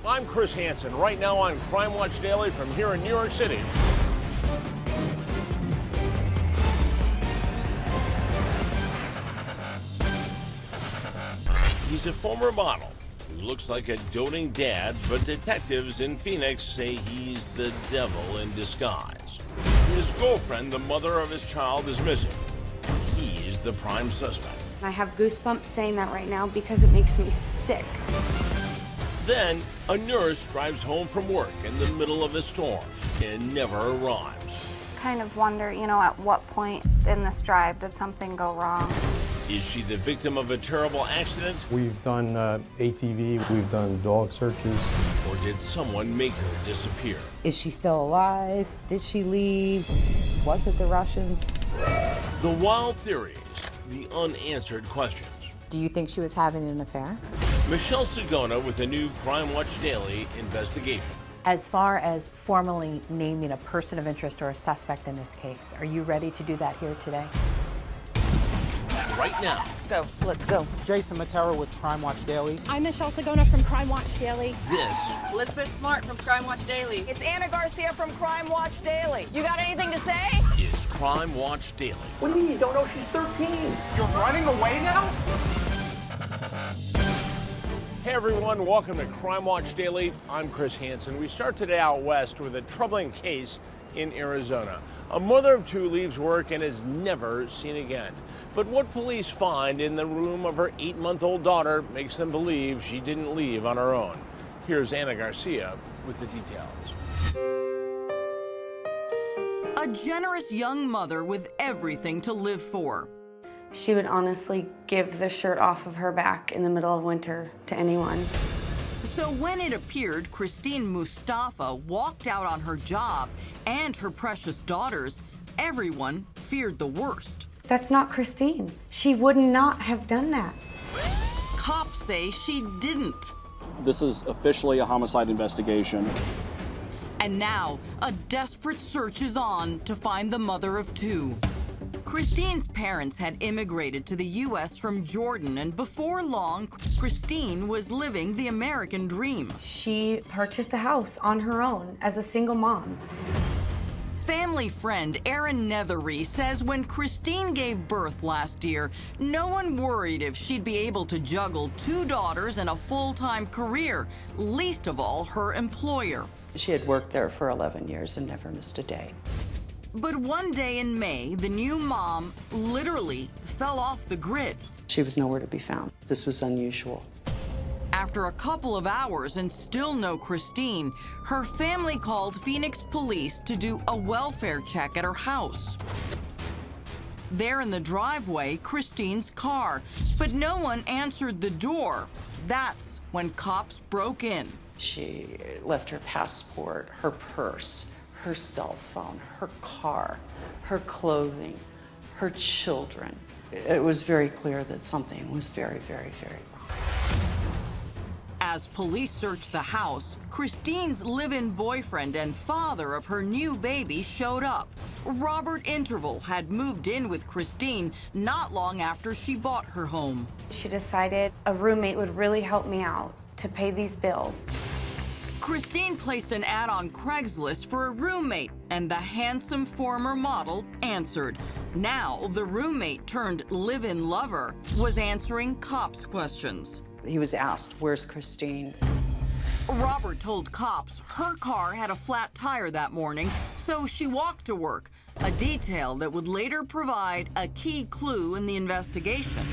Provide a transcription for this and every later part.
I'm Chris Hansen, right now on Crime Watch Daily from here in New York City. He's a former model who looks like a doting dad, but detectives in Phoenix say he's the devil in disguise. His girlfriend, the mother of his child, is missing. He's the prime suspect. I have goosebumps saying that right now because it makes me sick. Then, a nurse drives home from work in the middle of a storm and never arrives. Kind of wonder, at what point in this drive did something go wrong? Is she the victim of a terrible accident? We've done ATV, we've done dog searches. Or did someone make her disappear? Is she still alive? Did she leave? Was it the Russians? The wild theories, the unanswered questions. Do you think she was having an affair? Michelle Sigona with a new Crime Watch Daily investigation. As far as formally naming a person of interest or a suspect in this case, are you ready to do that here today? Right now. Go, let's go. Jason Matera with Crime Watch Daily. I'm Michelle Sigona from Crime Watch Daily. This Elizabeth Smart from Crime Watch Daily. It's Anna Garcia from Crime Watch Daily. You got anything to say? is Crime Watch Daily. What do you mean you don't know she's 13? You're running away now? Hey everyone, welcome to Crime Watch Daily. I'm Chris Hansen. We start today out west with a troubling case in Arizona. A mother of two leaves work and is never seen again. But what police find in the room of her 8-month-old daughter makes them believe she didn't leave on her own. Here's Anna Garcia with the details. A generous young mother with everything to live for. She would honestly give the shirt off of her back in the middle of winter to anyone. So when it appeared Christine Mustafa walked out on her job and her precious daughters, everyone feared the worst. That's not Christine. She would not have done that. Cops say she didn't. This is officially a homicide investigation. And now, a desperate search is on to find the mother of two. Christine's parents had immigrated to the U.S. from Jordan, and before long, Christine was living the American dream. She purchased a house on her own as a single mom. Family friend Erin Nethery says when Christine gave birth last year, no one worried if she'd be able to juggle two daughters and a full-time career, least of all her employer. She had worked there for 11 years and never missed a day. But one day in May, the new mom literally fell off the grid. She was nowhere to be found. This was unusual. After a couple of hours and still no Christine, her family called Phoenix police to do a welfare check at her house. There in the driveway, Christine's car, but no one answered the door. That's when cops broke in. She left her passport, her purse, her cell phone, her car, her clothing, her children. It was very clear that something was very, very, very wrong. As police searched the house, Christine's live-in boyfriend and father of her new baby showed up. Robert Interval had moved in with Christine not long after she bought her home. She decided a roommate would really help me out to pay these bills. Christine placed an ad on Craigslist for a roommate, and the handsome former model answered. Now, the roommate turned live-in lover was answering cops' questions. He was asked, "Where's Christine?" Robert told cops her car had a flat tire that morning, so she walked to work, a detail that would later provide a key clue in the investigation.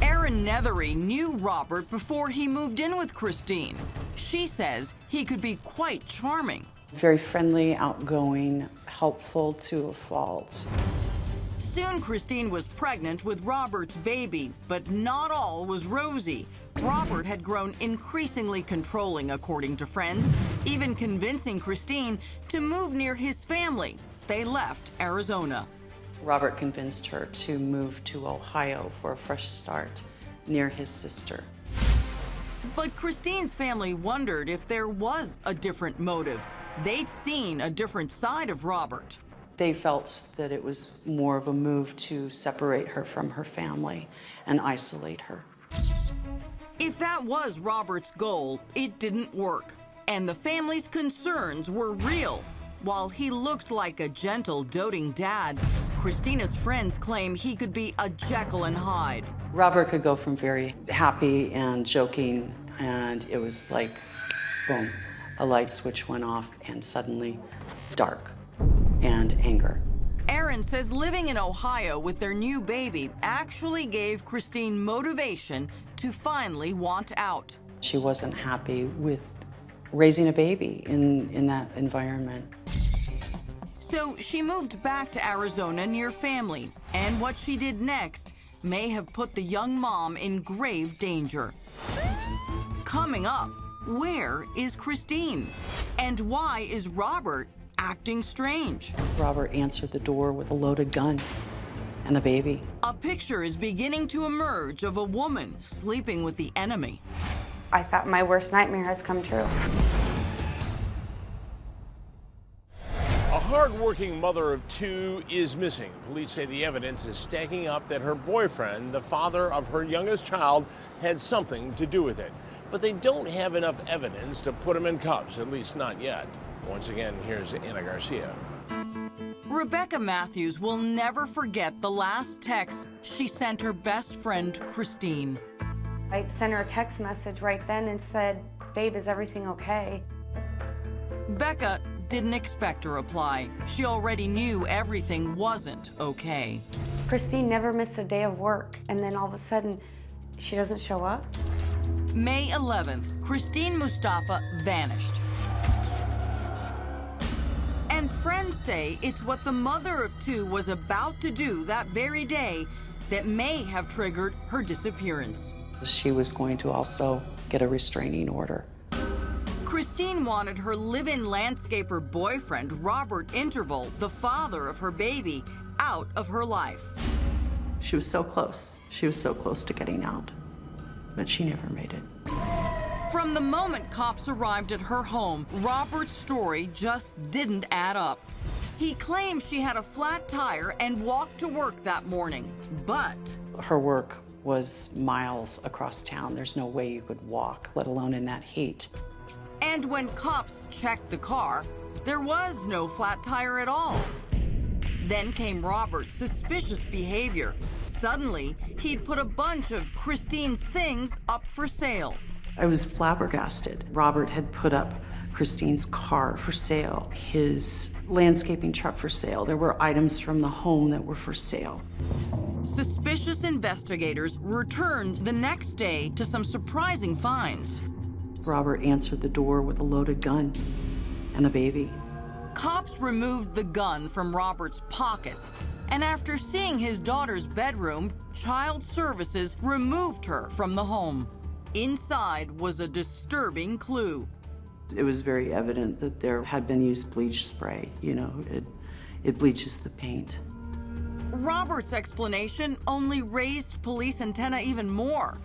Erin Nethery knew Robert before he moved in with Christine. She says he could be quite charming. Very friendly, outgoing, helpful to a fault. Soon, Christine was pregnant with Robert's baby, but not all was rosy. Robert had grown increasingly controlling, according to friends, even convincing Christine to move near his family. They left Arizona. Robert convinced her to move to Ohio for a fresh start near his sister. But Christine's family wondered if there was a different motive. They'd seen a different side of Robert. They felt that it was more of a move to separate her from her family and isolate her. If that was Robert's goal, it didn't work. And the family's concerns were real. While he looked like a gentle, doting dad, Christina's friends claim he could be a Jekyll and Hyde. Robert could go from very happy and joking, and it was like, boom, a light switch went off, and suddenly dark and anger. Aaron says living in Ohio with their new baby actually gave Christine motivation to finally want out. She wasn't happy with raising a baby in that environment. So she moved back to Arizona near family, and what she did next may have put the young mom in grave danger. Coming up, where is Christine? And why is Robert acting strange? Robert answered the door with a loaded gun and the baby. A picture is beginning to emerge of a woman sleeping with the enemy. I thought my worst nightmare has come true. A hard-working mother of two is missing. Police say the evidence is stacking up that her boyfriend, the father of her youngest child, had something to do with it. But they don't have enough evidence to put him in cuffs, at least not yet. Once again, here's Anna Garcia. Rebecca Matthews will never forget the last text she sent her best friend, Christine. I sent her a text message right then and said, "Babe, is everything okay?" Becca didn't expect a reply. She already knew everything wasn't okay. Christine never missed a day of work, and then all of a sudden, she doesn't show up. May 11th, Christine Mustafa vanished. And friends say it's what the mother of two was about to do that very day that may have triggered her disappearance. She was going to also get a restraining order. Christine wanted her live-in landscaper boyfriend, Robert Interval, the father of her baby, out of her life. She was so close. She was so close to getting out, but she never made it. From the moment cops arrived at her home, Robert's story just didn't add up. He claimed she had a flat tire and walked to work that morning, but her work was miles across town. There's no way you could walk, let alone in that heat. And when cops checked the car, there was no flat tire at all. Then came Robert's suspicious behavior. Suddenly, he'd put a bunch of Christine's things up for sale. I was flabbergasted. Robert had put up Christine's car for sale, his landscaping truck for sale. There were items from the home that were for sale. Suspicious investigators returned the next day to some surprising finds. Robert answered the door with a loaded gun and the baby. Cops removed the gun from Robert's pocket, and after seeing his daughter's bedroom, Child Services removed her from the home. Inside was a disturbing clue. It was very evident that there had been used bleach spray. You know, it bleaches the paint. Robert's explanation only raised police antennae even more.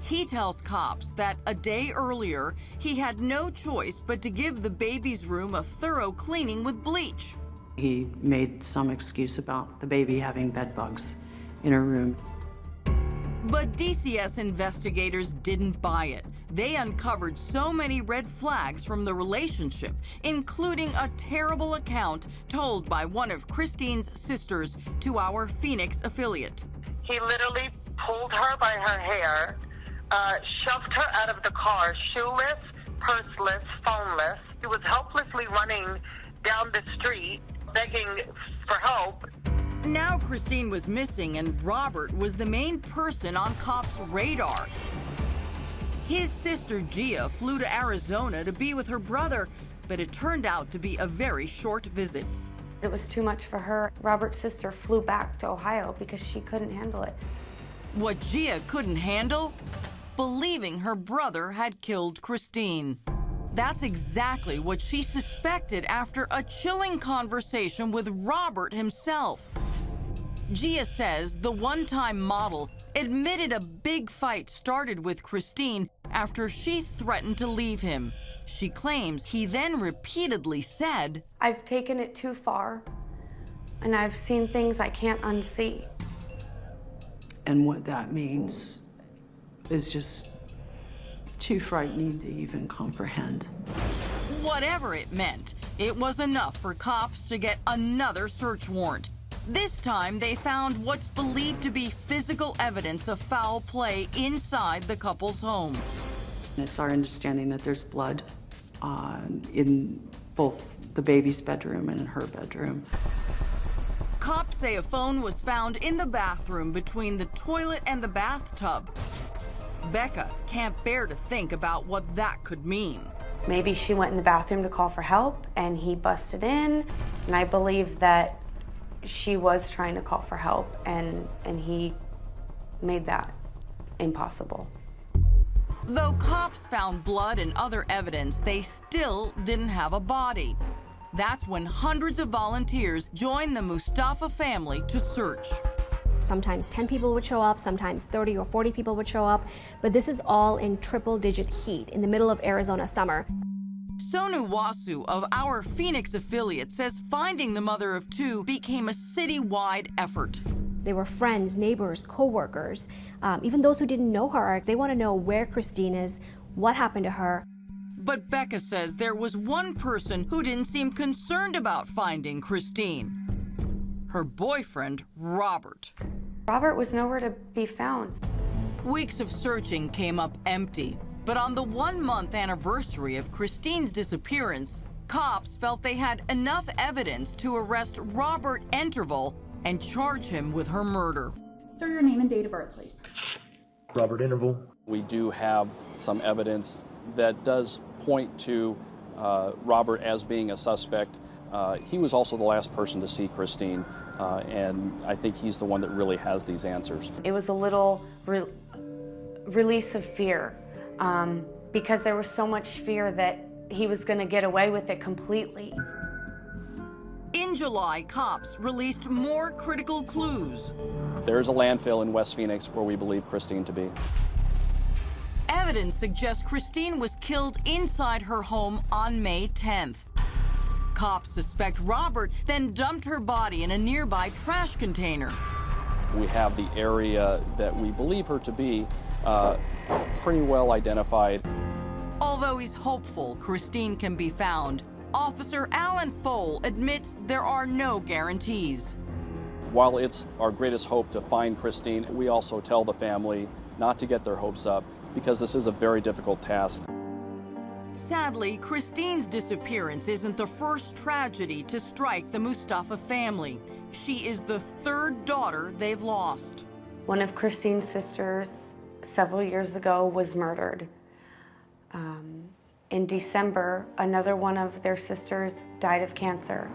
He tells cops that a day earlier, he had no choice but to give the baby's room a thorough cleaning with bleach. He made some excuse about the baby having bed bugs in her room. But DCS investigators didn't buy it. They uncovered so many red flags from the relationship, including a terrible account told by one of Christine's sisters to our Phoenix affiliate. He literally pulled her by her hair, shoved her out of the car, shoeless, purseless, phoneless. He was helplessly running down the street, begging for help. Now Christine was missing, and Robert was the main person on cops' radar. His sister Gia flew to Arizona to be with her brother, but it turned out to be a very short visit. It was too much for her. Robert's sister flew back to Ohio because she couldn't handle it. What Gia couldn't handle? Believing her brother had killed Christine. That's exactly what she suspected after a chilling conversation with Robert himself. Gia says the one-time model admitted a big fight started with Christine after she threatened to leave him. She claims he then repeatedly said, "I've taken it too far, and I've seen things I can't unsee." And what that means is just too frightening to even comprehend. Whatever it meant, it was enough for cops to get another search warrant. This time, they found what's believed to be physical evidence of foul play inside the couple's home. It's our understanding that there's blood in both the baby's bedroom and in her bedroom. Cops say a phone was found in the bathroom between the toilet and the bathtub. Becca can't bear to think about what that could mean. Maybe she went in the bathroom to call for help and he busted in, and I believe that she was trying to call for help and he made that impossible. Though cops found blood and other evidence, they still didn't have a body. That's when hundreds of volunteers joined the Mustafa family to search. Sometimes 10 people would show up, sometimes 30 or 40 people would show up, but this is all in triple-digit heat in the middle of Arizona summer. Sonu Wasu of our Phoenix affiliate says finding the mother of two became a citywide effort. They were friends, neighbors, co-workers, even those who didn't know her. They want to know where Christine is, what happened to her. But Becca says there was one person who didn't seem concerned about finding Christine. Her boyfriend, Robert. Robert was nowhere to be found. Weeks of searching came up empty. But on the 1-month anniversary of Christine's disappearance, cops felt they had enough evidence to arrest Robert Interval and charge him with her murder. Sir, your name and date of birth, please. Robert Interval. We do have some evidence that does point to Robert as being a suspect. He was also the last person to see Christine, and I think he's the one that really has these answers. It was a little release of fear because there was so much fear that he was going to get away with it completely. In July, cops released more critical clues. There's a landfill in West Phoenix where we believe Christine to be. Evidence suggests Christine was killed inside her home on May 10th. Cops suspect Robert then dumped her body in a nearby trash container. We have the area that we believe her to be pretty well identified. Although he's hopeful Christine can be found, Officer Alan Fole admits there are no guarantees. While it's our greatest hope to find Christine, we also tell the family not to get their hopes up because this is a very difficult task. Sadly, Christine's disappearance isn't the first tragedy to strike the Mustafa family. She is the third daughter they've lost. One of Christine's sisters several years ago was murdered. In December, another one of their sisters died of cancer.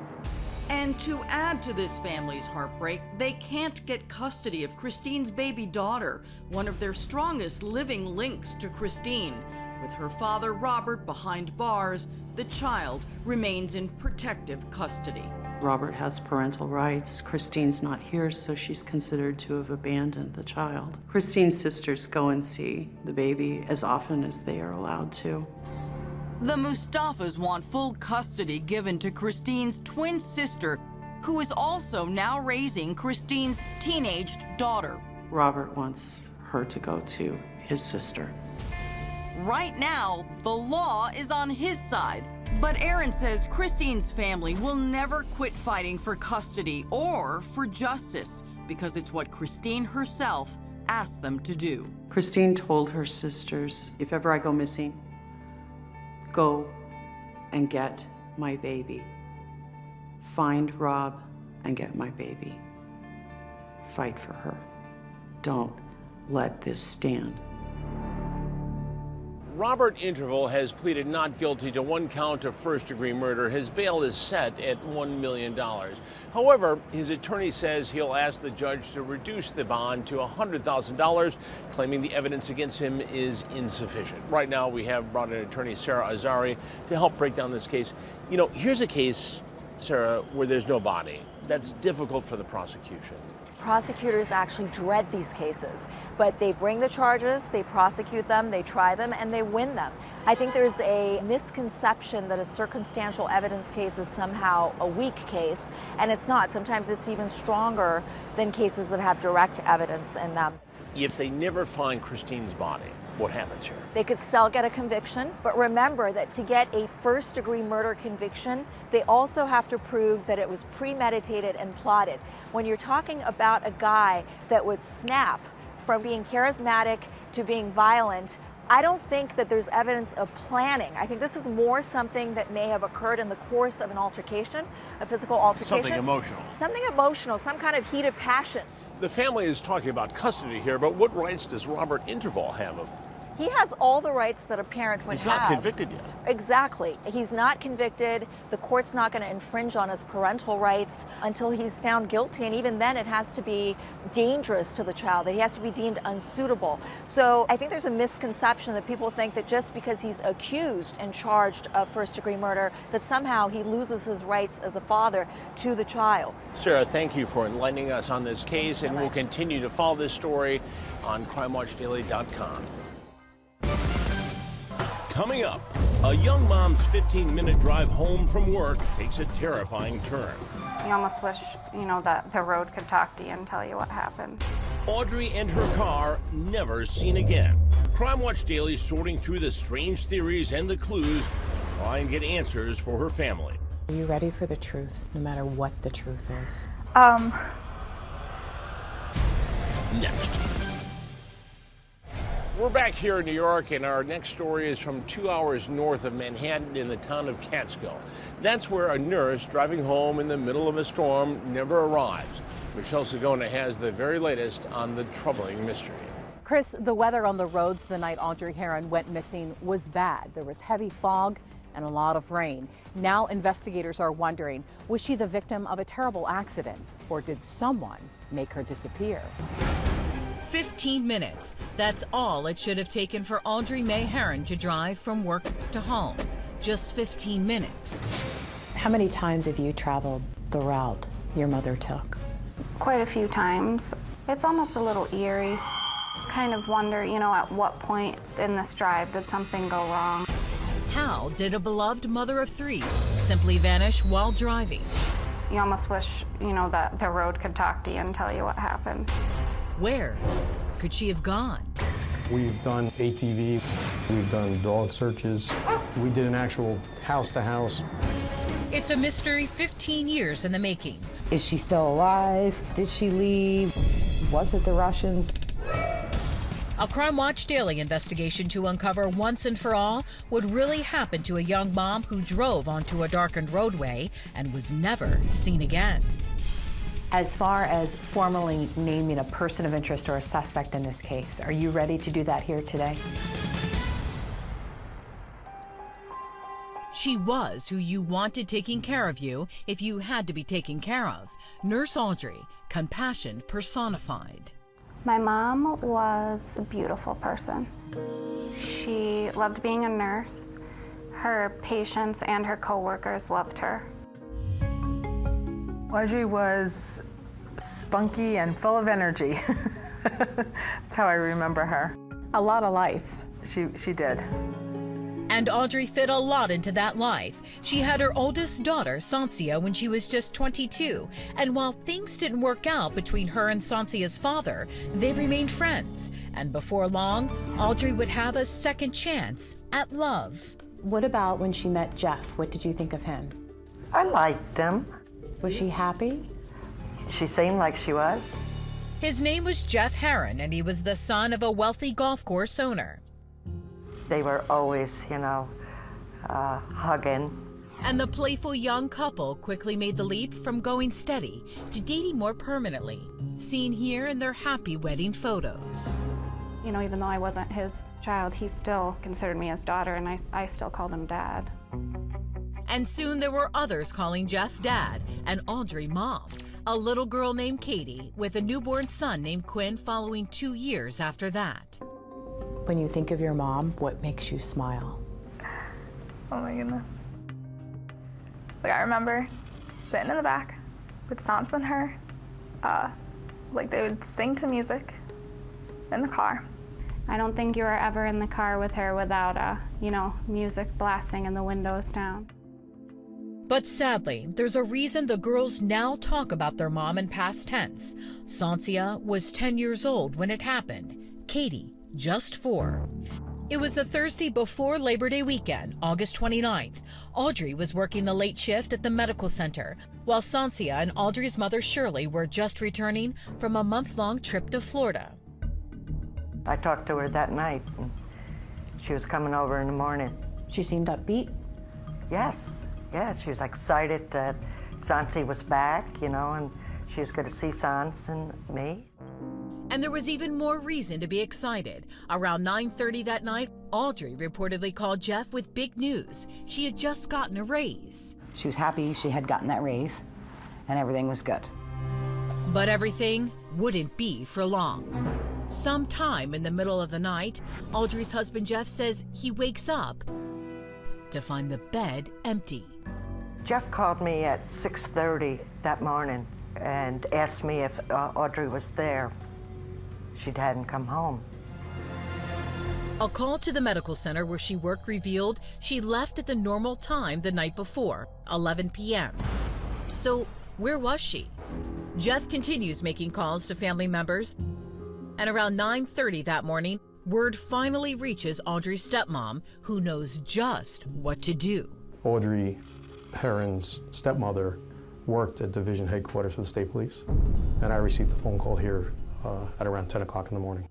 And to add to this family's heartbreak, they can't get custody of Christine's baby daughter, one of their strongest living links to Christine. With her father, Robert, behind bars, the child remains in protective custody. Robert has parental rights. Christine's not here, so she's considered to have abandoned the child. Christine's sisters go and see the baby as often as they are allowed to. The Mustafas want full custody given to Christine's twin sister, who is also now raising Christine's teenaged daughter. Robert wants her to go to his sister. Right now, the law is on his side. But Aaron says Christine's family will never quit fighting for custody or for justice because it's what Christine herself asked them to do. Christine told her sisters, if ever I go missing, go and get my baby. Find Rob and get my baby. Fight for her. Don't let this stand. Robert Interval has pleaded not guilty to 1 count of first-degree murder. His bail is set at $1 million. However, his attorney says he'll ask the judge to reduce the bond to $100,000, claiming the evidence against him is insufficient. Right now, we have brought in attorney Sarah Azari to help break down this case. You know, here's a case, Sarah, where there's no body. That's difficult for the prosecution. Prosecutors actually dread these cases, but they bring the charges, they prosecute them, they try them, and they win them. I think there's a misconception that a circumstantial evidence case is somehow a weak case, and it's not. Sometimes it's even stronger than cases that have direct evidence in them. If they never find Christine's body, what happens here? They could still get a conviction, but remember that to get a first-degree murder conviction, they also have to prove that it was premeditated and plotted. When you're talking about a guy that would snap from being charismatic to being violent, I don't think that there's evidence of planning. I think this is more something that may have occurred in the course of an altercation, a physical altercation. Something emotional. Something emotional, some kind of heated passion. The family is talking about custody here, but what rights does Robert Interval have? He has all the rights that a parent would have. He's not convicted yet. Exactly. He's not convicted. The court's not going to infringe on his parental rights until he's found guilty. And even then, it has to be dangerous to the child, that he has to be deemed unsuitable. So I think there's a misconception that people think that just because he's accused and charged of first-degree murder, that somehow he loses his rights as a father to the child. Sarah, thank you for enlightening us on this case, and we'll continue to follow this story on CrimeWatchDaily.com. Coming up, a young mom's 15-minute drive home from work takes a terrifying turn. You almost wish, that the road could talk to you and tell you what happened. Audrey and her car never seen again. Crime Watch Daily sorting through the strange theories and the clues to try and get answers for her family. Are you ready for the truth, no matter what the truth is? Next. We're back here in New York, and our next story is from 2 hours north of Manhattan in the town of Catskill. That's where a nurse driving home in the middle of a storm never arrives. Michelle Sagona has the very latest on the troubling mystery. Chris, the weather on the roads the night Audrey Herron went missing was bad. There was heavy fog and a lot of rain. Now investigators are wondering, was she the victim of a terrible accident, or did someone make her disappear? 15 minutes. That's all it should have taken for Audrey Mae Herron to drive from work to home. Just 15 minutes. How many times have you traveled the route your mother took? Quite a few times. It's almost a little eerie. Kind of wonder, at what point in this drive did something go wrong? How did a beloved mother of three simply vanish while driving? You almost wish, that the road could talk to you and tell you what happened. Where could she have gone? We've done ATV, we've done dog searches, we did an actual house-to-house. It's a mystery 15 years in the making. Is she still alive? Did she leave? Was it the Russians? A Crime Watch Daily investigation to uncover once and for all what really happened to a young mom who drove onto a darkened roadway and was never seen again. As far as formally naming a person of interest or a suspect in this case, are you ready to do that here today? She was who you wanted taking care of you if you had to be taken care of. Nurse Audrey, compassion personified. My mom was a beautiful person. She loved being a nurse. Her patients and her coworkers loved her. Audrey was spunky and full of energy. That's how I remember her. A lot of life, she did. And Audrey fit a lot into that life. She had her oldest daughter, Sansia, when she was just 22. And while things didn't work out between her and Sansia's father, they remained friends. And before long, Audrey would have a second chance at love. What about when she met Jeff? What did you think of him? I liked him. Was she happy? She seemed like she was. His name was Jeff Herron, and he was the son of a wealthy golf course owner. They were always, hugging. And the playful young couple quickly made the leap from going steady to dating more permanently, seen here in their happy wedding photos. Even though I wasn't his child, he still considered me his daughter, and I still called him Dad. And soon there were others calling Jeff Dad and Audrey Mom. A little girl named Katie with a newborn son named Quinn following 2 years after that. When you think of your mom, what makes you smile? Oh my goodness. I remember sitting in the back with Sans and her. They would sing to music in the car. I don't think you were ever in the car with her without, music blasting and the windows down. But sadly, there's a reason the girls now talk about their mom in past tense. Sansia was 10 years old when it happened. Katie just 4. It was the Thursday before Labor Day weekend, August 29th. Audrey was working the late shift at the medical center, while Sansia and Audrey's mother Shirley were just returning from a month-long trip to Florida. I talked to her that night, and she was coming over in the morning. She seemed upbeat? Yes, yeah, she was excited that Sansi was back, you know, and she was going to see Sans and me. And there was even more reason to be excited. Around 9:30 that night, Audrey reportedly called Jeff with big news. She had just gotten a raise. She was happy she had gotten that raise, and everything was good. But everything wouldn't be for long. Sometime in the middle of the night, Audrey's husband Jeff says he wakes up to find the bed empty. Jeff called me at 6:30 that morning and asked me if Audrey was there. She hadn't come home. A call to the medical center where she worked revealed she left at the normal time the night before, 11 p.m. So where was she? Jeff continues making calls to family members, and around 9:30 that morning, word finally reaches Audrey's stepmom, who knows just what to do. Audrey Heron's stepmother worked at division headquarters for the state police, and I received the phone call here at around 10 o'clock in the morning.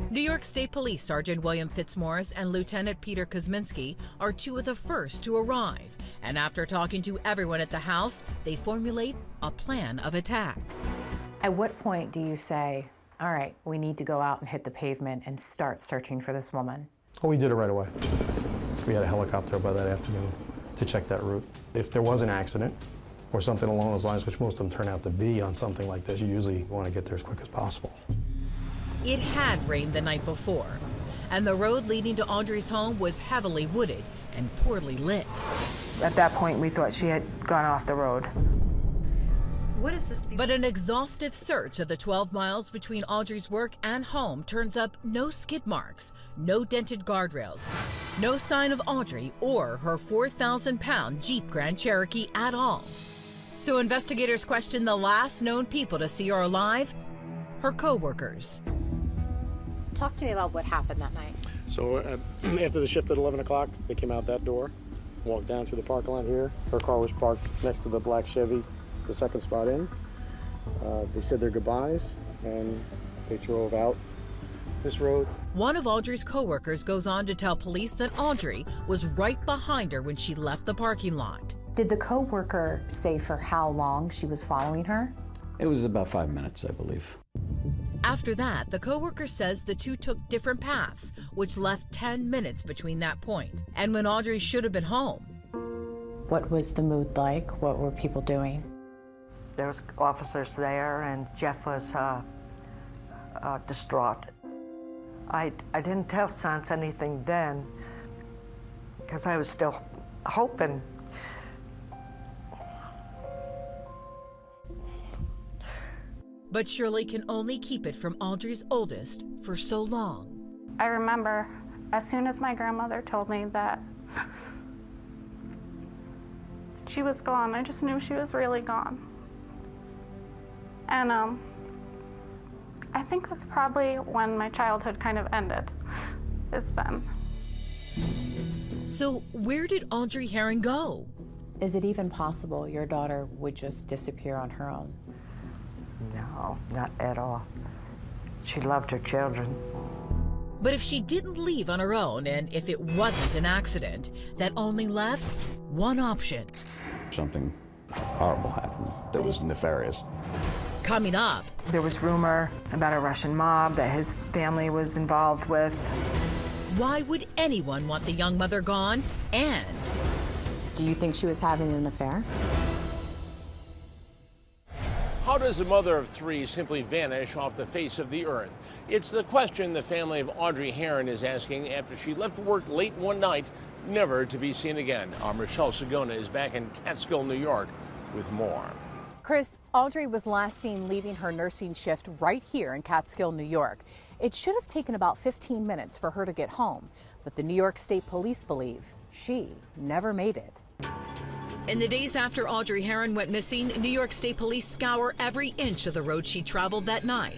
New York State Police Sergeant William Fitzmaurice and Lieutenant Peter Kosminski are two of the first to arrive, and after talking to everyone at the house, they formulate a plan of attack. At what point do you say, all right, we need to go out and hit the pavement and start searching for this woman? Oh, we did it right away. We had a helicopter by that afternoon to check that route. If there was an accident or something along those lines, which most of them turn out to be on something like this, you usually want to get there as quick as possible. It had rained the night before, and the road leading to Audrey's home was heavily wooded and poorly lit. At that point, we thought she had gone off the road. What is this? But an exhaustive search of the 12 miles between Audrey's work and home turns up no skid marks, no dented guardrails, no sign of Audrey or her 4,000-pound Jeep Grand Cherokee at all. So investigators question the last known people to see her alive, her co-workers. Talk to me about what happened that night. So after the shift at 11 o'clock, they came out that door, walked down through the parking lot here. Her car was parked next to the black Chevy, the second spot in. They said their goodbyes, and they drove out this road. One of Audrey's co-workers goes on to tell police that Audrey was right behind her when she left the parking lot. Did the co-worker say for how long she was following her? It was about 5 minutes, I believe. After that, the co-worker says the two took different paths, which left 10 minutes between that point and when Audrey should have been home. What was the mood like? What were people doing? There was officers there, and Jeff was distraught. I didn't tell Sans anything then because I was still hoping. But Shirley can only keep it from Audrey's oldest for so long. I remember as soon as my grandmother told me that she was gone, I just knew she was really gone. And I think that's probably when my childhood kind of ended, is then. So where did Audrey Heron go? Is it even possible your daughter would just disappear on her own? No, not at all. She loved her children. But if she didn't leave on her own, and if it wasn't an accident, that only left one option. Something horrible happened that was nefarious. Coming up. There was rumor about a Russian mob that his family was involved with. Why would anyone want the young mother gone? And do you think she was having an affair? How does a mother of three simply vanish off the face of the earth? It's the question the family of Audrey Heron is asking after she left work late one night, never to be seen again. Our Michelle Sagona is back in Catskill, New York, with more. Chris, Audrey was last seen leaving her nursing shift right here in Catskill, New York. It should have taken about 15 minutes for her to get home, but the New York State Police believe she never made it. In the days after Audrey Heron went missing, New York State Police scour every inch of the road she traveled that night.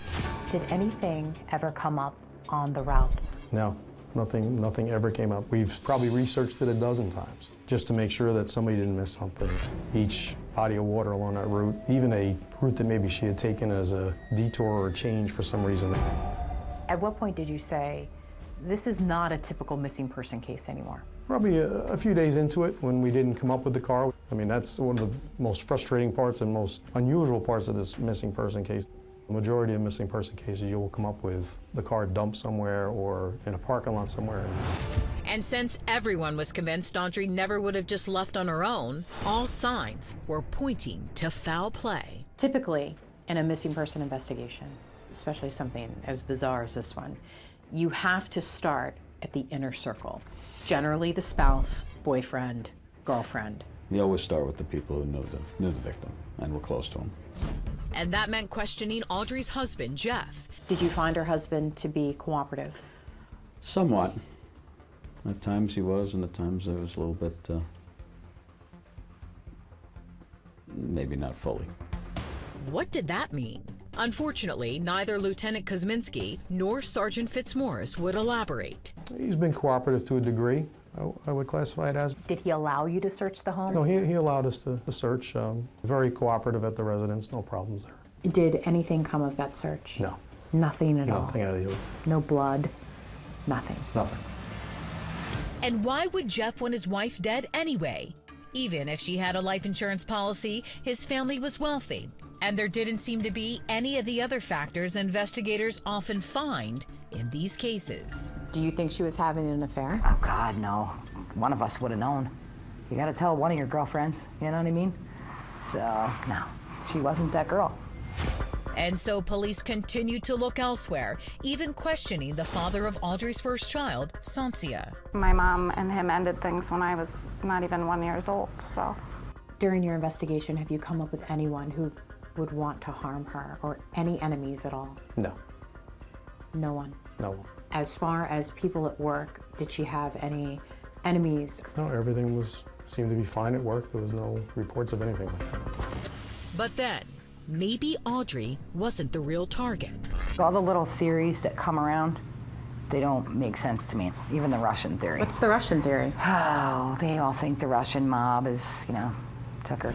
Did anything ever come up on the route? No, nothing ever came up. We've probably researched it a dozen times just to make sure that somebody didn't miss something. Each body of water along that route, even a route that maybe she had taken as a detour or a change for some reason. At what point did you say, this is not a typical missing person case anymore? Probably a few days into it when we didn't come up with the car. I mean, that's one of the most frustrating parts and most unusual parts of this missing person case. The majority of missing person cases, you will come up with the car dumped somewhere or in a parking lot somewhere. And since everyone was convinced Audrey never would have just left on her own, all signs were pointing to foul play. Typically, in a missing person investigation, especially something as bizarre as this one, you have to start at the inner circle. Generally the spouse, boyfriend, girlfriend. You always start with the people who knew the victim and were close to him. And that meant questioning Audrey's husband, Jeff. Did you find her husband to be cooperative? Somewhat. At times he was, and at times it was a little bit, maybe not fully. What did that mean? Unfortunately, neither Lieutenant Kosminski nor Sergeant Fitzmaurice would elaborate. He's been cooperative to a degree, I would classify it as. Did he allow you to search the home? No, he allowed us to search. Very cooperative at the residence, no problems there. Did anything come of that search? No. Nothing at all? Nothing out of the No blood? Nothing? Nothing. And why would Jeff want his wife dead anyway? Even if she had a life insurance policy, his family was wealthy, and there didn't seem to be any of the other factors investigators often find in these cases. Do you think she was having an affair? Oh, God, no. One of us would have known. You gotta tell one of your girlfriends, you know what I mean? So, no, she wasn't that girl. And so police continued to look elsewhere, even questioning the father of Audrey's first child, Sansia. My mom and him ended things when I was not even 1 year old, so. During your investigation, have you come up with anyone who would want to harm her or any enemies at all? No. No one? No one. As far as people at work, did she have any enemies? No, everything seemed to be fine at work. There was no reports of anything like that. But then, maybe Audrey wasn't the real target. All the little theories that come around, they don't make sense to me. Even the Russian theory. What's the Russian theory? Oh, they all think the Russian mob is, took her.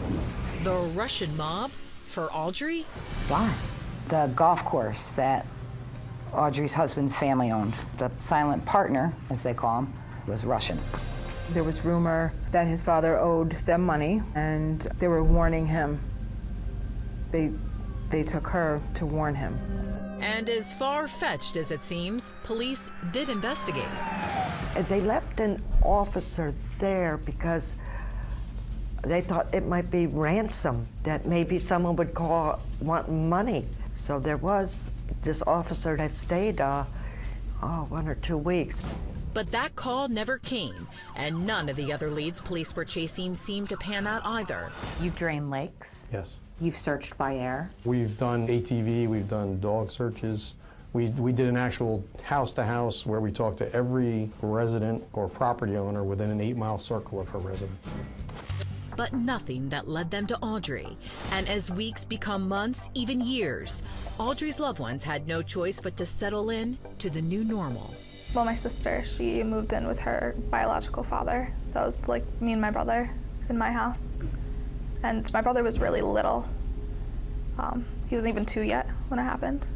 The Russian mob for Audrey? Why? The golf course that Audrey's husband's family owned. The silent partner, as they call him, was Russian. There was rumor that his father owed them money, and they were warning him. They took her to warn him. And as far-fetched as it seems, police did investigate. They left an officer there because they thought it might be ransom, that maybe someone would call wanting money. So there was this officer that stayed 1 or 2 weeks. But that call never came, and none of the other leads police were chasing seemed to pan out either. You've drained lakes? Yes. You've searched by air? We've done ATV, we've done dog searches. We did an actual house-to-house where we talked to every resident or property owner within an 8-mile circle of her residence. But nothing that led them to Audrey. And as weeks become months, even years, Audrey's loved ones had no choice but to settle in to the new normal. Well, my sister, she moved in with her biological father. So it was like me and my brother in my house. And my brother was really little. He wasn't even 2 yet when it happened.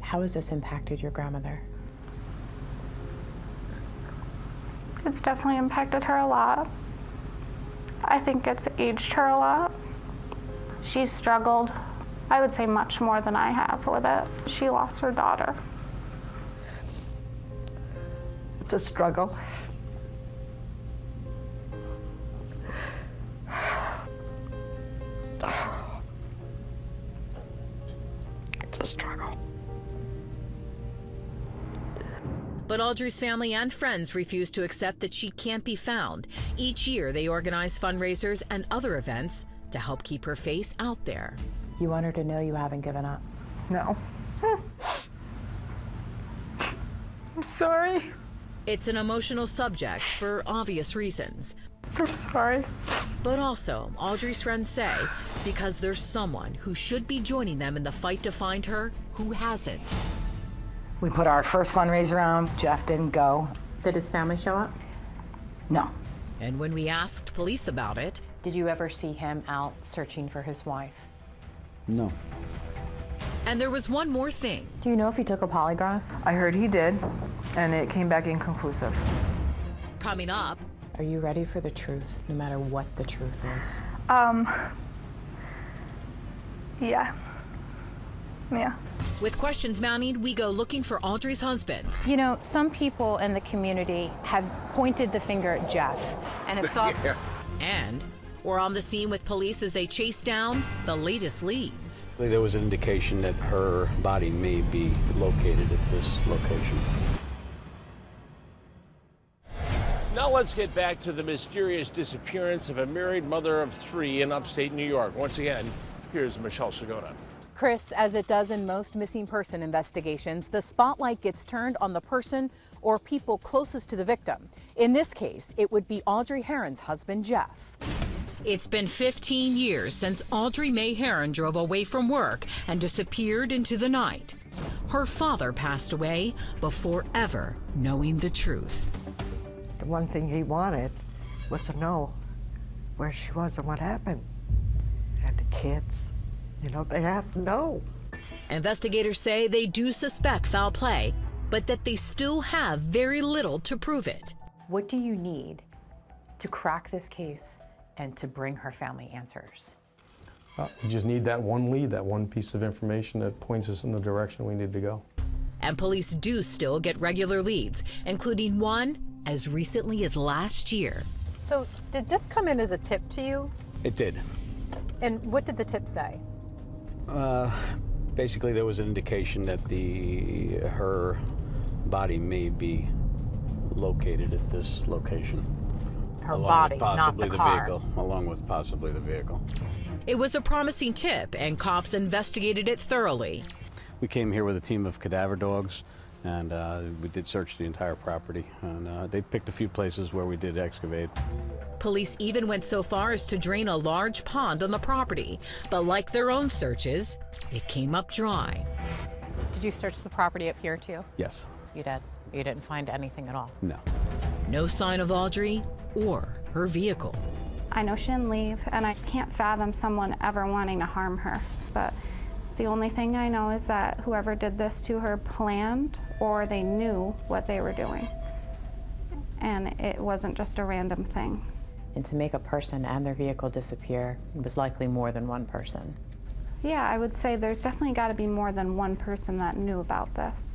How has this impacted your grandmother? It's definitely impacted her a lot. I think it's aged her a lot. She's struggled, I would say, much more than I have with it. She lost her daughter. It's a struggle. It's a struggle. But Audrey's family and friends refuse to accept that she can't be found. Each year, they organize fundraisers and other events to help keep her face out there. You want her to know you haven't given up? No. I'm sorry. It's an emotional subject for obvious reasons. I'm sorry. But also, Audrey's friends say, because there's someone who should be joining them in the fight to find her who hasn't. We put our first fundraiser on. Jeff didn't go. Did his family show up? No. And when we asked police about it, Did you ever see him out searching for his wife? No. and there was one more thing. Do you know if he took a polygraph? I heard he did, and it came back inconclusive. Coming up, Are you ready for the truth, no matter what the truth is? Yeah. Yeah. with questions mounting, we go looking for Audrey's husband. You know, some people in the community have pointed the finger at Jeff and have thought. And we're on the scene with police as they chase down the latest leads. There was an indication that her body may be located at this location. Now let's get back to the mysterious disappearance of a married mother of 3 in upstate New York. Once again, here's Michelle Segona. Chris, as it does in most missing person investigations, the spotlight gets turned on the person or people closest to the victim. In this case, it would be Audrey Herron's husband, Jeff. It's been 15 years since Audrey Mae Herron drove away from work and disappeared into the night. Her father passed away before ever knowing the truth. The one thing he wanted was to know where she was and what happened. And the kids, you know, they have to know. Investigators say they do suspect foul play, but that they still have very little to prove it. What do you need to crack this case and to bring her family answers? We just need that one lead, that one piece of information that points us in the direction we need to go. And police do still get regular leads, including one as recently as last year. So, did this come in as a tip to you? It did. And what did the tip say? Basically, there was an indication that her body may be located at this location. Her along body, with possibly not the car. vehicle, along with possibly the vehicle. It was a promising tip, and cops investigated it thoroughly. We came here with a team of cadaver dogs, and we did search the entire property. And they picked a few places where we did excavate. Police even went so far as to drain a large pond on the property, but like their own searches, it came up dry. Did you search the property up here too? Yes. You did. You didn't find anything at all. No. No sign of Audrey or her vehicle. I know she didn't leave, and I can't fathom someone ever wanting to harm her. But the only thing I know is that whoever did this to her planned, or they knew what they were doing. And it wasn't just a random thing. And to make a person and their vehicle disappear, it was likely more than one person. Yeah, I would say there's definitely got to be more than one person that knew about this.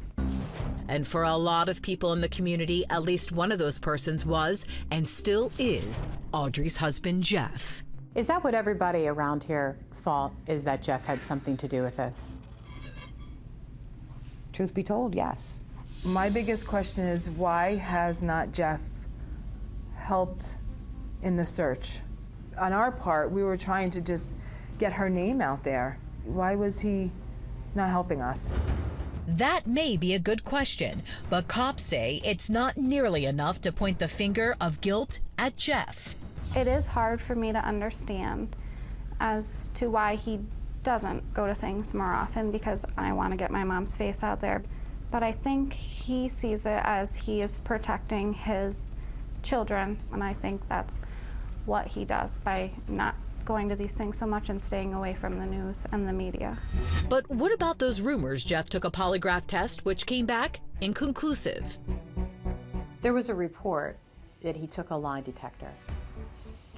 And for a lot of people in the community, at least one of those persons was, and still is, Audrey's husband, Jeff. Is that what everybody around here thought, is that Jeff had something to do with this? Truth be told, yes. My biggest question is, why has not Jeff helped in the search? On our part, we were trying to just get her name out there. Why was he not helping us? That may be a good question, but cops say it's not nearly enough to point the finger of guilt at Jeff. It is hard for me to understand as to why he doesn't go to things more often, because I want to get my mom's face out there. But I think he sees it as he is protecting his children, and I think that's what he does by not going to these things so much and staying away from the news and the media. But what about those rumors Jeff took a polygraph test which came back inconclusive? There was a report that he took a lie detector.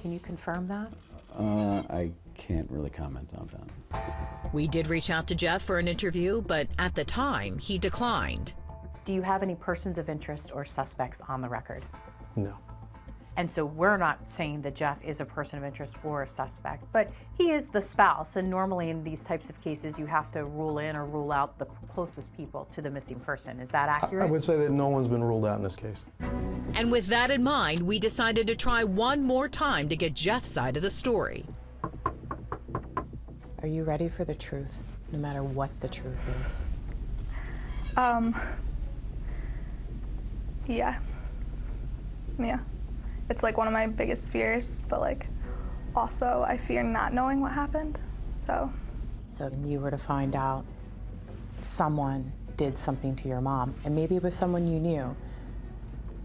Can you confirm that? I can't really comment on that. We did reach out to Jeff for an interview, but at the time, he declined. Do you have any persons of interest or suspects on the record? No. And so we're not saying that Jeff is a person of interest or a suspect, but he is the spouse, and normally in these types of cases you have to rule in or rule out the closest people to the missing person. Is that accurate? I would say that no one's been ruled out in this case. And with that in mind, we decided to try one more time to get Jeff's side of the story. Are you ready for the truth, no matter what the truth is? Yeah. Yeah. It's like one of my biggest fears, but like also I fear not knowing what happened. So if you were to find out someone did something to your mom, and maybe it was someone you knew,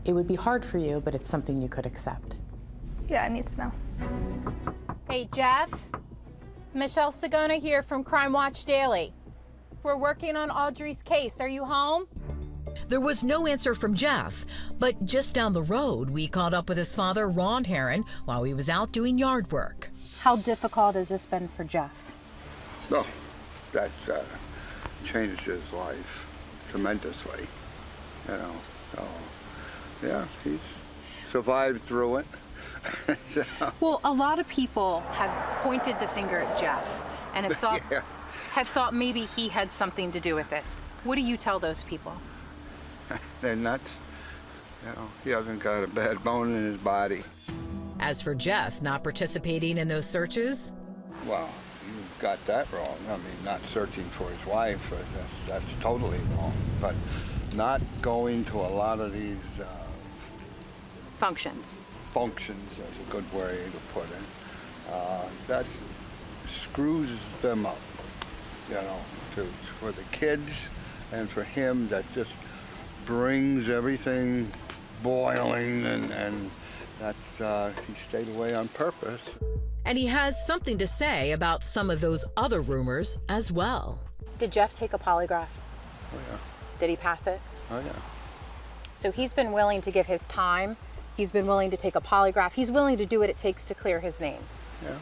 it would be hard for you, but it's something you could accept. Yeah, I need to know. Hey, Jeff. Michelle Sagona here from Crime Watch Daily. We're working on Audrey's case. Are you home? There was no answer from Jeff, but just down the road, we caught up with his father, Ron Heron, while he was out doing yard work. How difficult has this been for Jeff? No, that's changed his life tremendously, you know. So, yeah, he's survived through it. So. Well, a lot of people have pointed the finger at Jeff and have thought, Yeah. have thought maybe he had something to do with this. What do you tell those people? They're nuts. You know, he hasn't got a bad bone in his body. As for Jeff not participating in those searches, Well, you got that wrong. I mean, not searching for his wife, that's totally wrong. But not going to a lot of these Functions. functions, is a good way to put it, that screws them up, you know, for the kids and for him. That just brings everything boiling, and that's, he stayed away on purpose. and he has something to say about some of those other rumors as well. Did Jeff take a polygraph? Oh, yeah. Did he pass it? Oh, yeah. So he's been willing to give his time. He's been willing to take a polygraph. He's willing to do what it takes to clear his name. Yeah.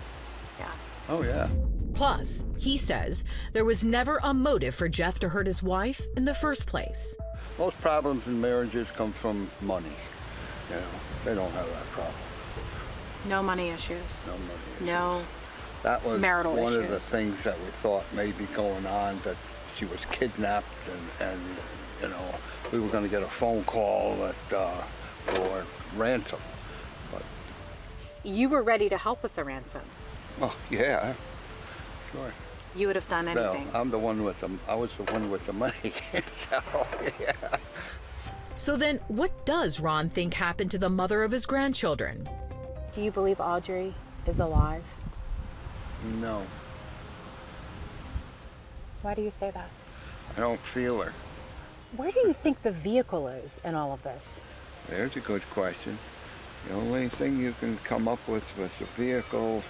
Yeah. Oh, yeah. Plus, he says there was never a motive for Jeff to hurt his wife in the first place. Most problems in marriages come from money. You know, they don't have that problem. No money issues. No money issues. No That was marital one issues. of the things that we thought may be going on, that she was kidnapped, and you know, we were going to get a phone call for ransom. But, You were ready to help with the ransom. well, yeah, sure. You would have done anything. No, I'm the one with I was the one with the money, so yeah. So then, what does Ron think happened to the mother of his grandchildren? Do you believe Audrey is alive? No, Why do you say that? I don't feel her. Where do you think the vehicle is in all of this? There's a good question. The only thing you can come up with the vehicle,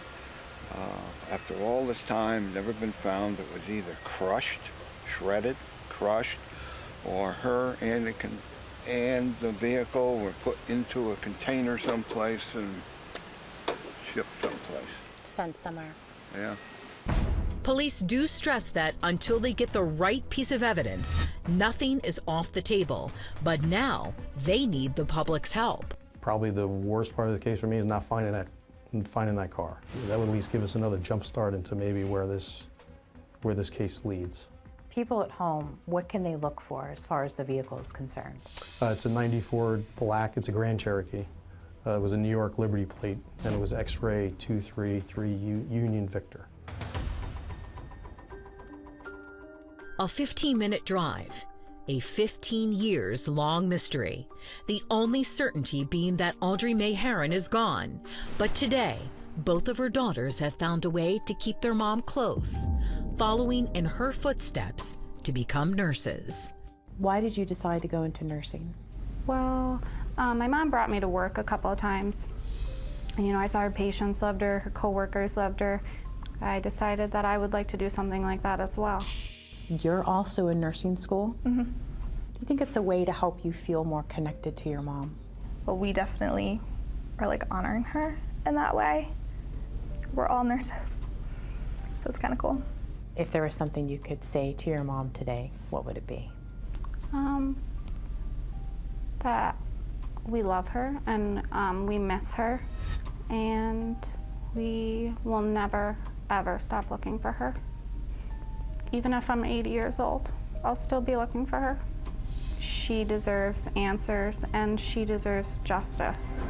after all this time, never been found. It was either crushed, shredded, crushed, or her and the vehicle were put into a container someplace and shipped someplace. Sent somewhere. Yeah. Police do stress that until they get the right piece of evidence, nothing is off the table. But now they need the public's help. Probably the worst part of the case for me is not finding that car. That would at least give us another jump start into maybe where this case leads. People at home, what can they look for as far as the vehicle is concerned? It's a 94 black, it's a Grand Cherokee. It was a New York Liberty plate, and it was X-ray 233 Union Victor. A 15-minute drive, a 15 years long mystery. The only certainty being that Audrey Mae Heron is gone. But today, both of her daughters have found a way to keep their mom close, following in her footsteps to become nurses. Why did you decide to go into nursing? Well, my mom brought me to work a couple of times. And, I saw her patients loved her, her coworkers loved her. I decided that I would like to do something like that as well. You're also in nursing school? Mm-hmm. Do you think it's a way to help you feel more connected to your mom? Well, we definitely are honoring her in that way. We're all nurses, so it's kind of cool. If there was something you could say to your mom today, what would it be? That we love her and we miss her, and we will never, ever stop looking for her. Even if I'm 80 years old, I'll still be looking for her. She deserves answers, and she deserves justice.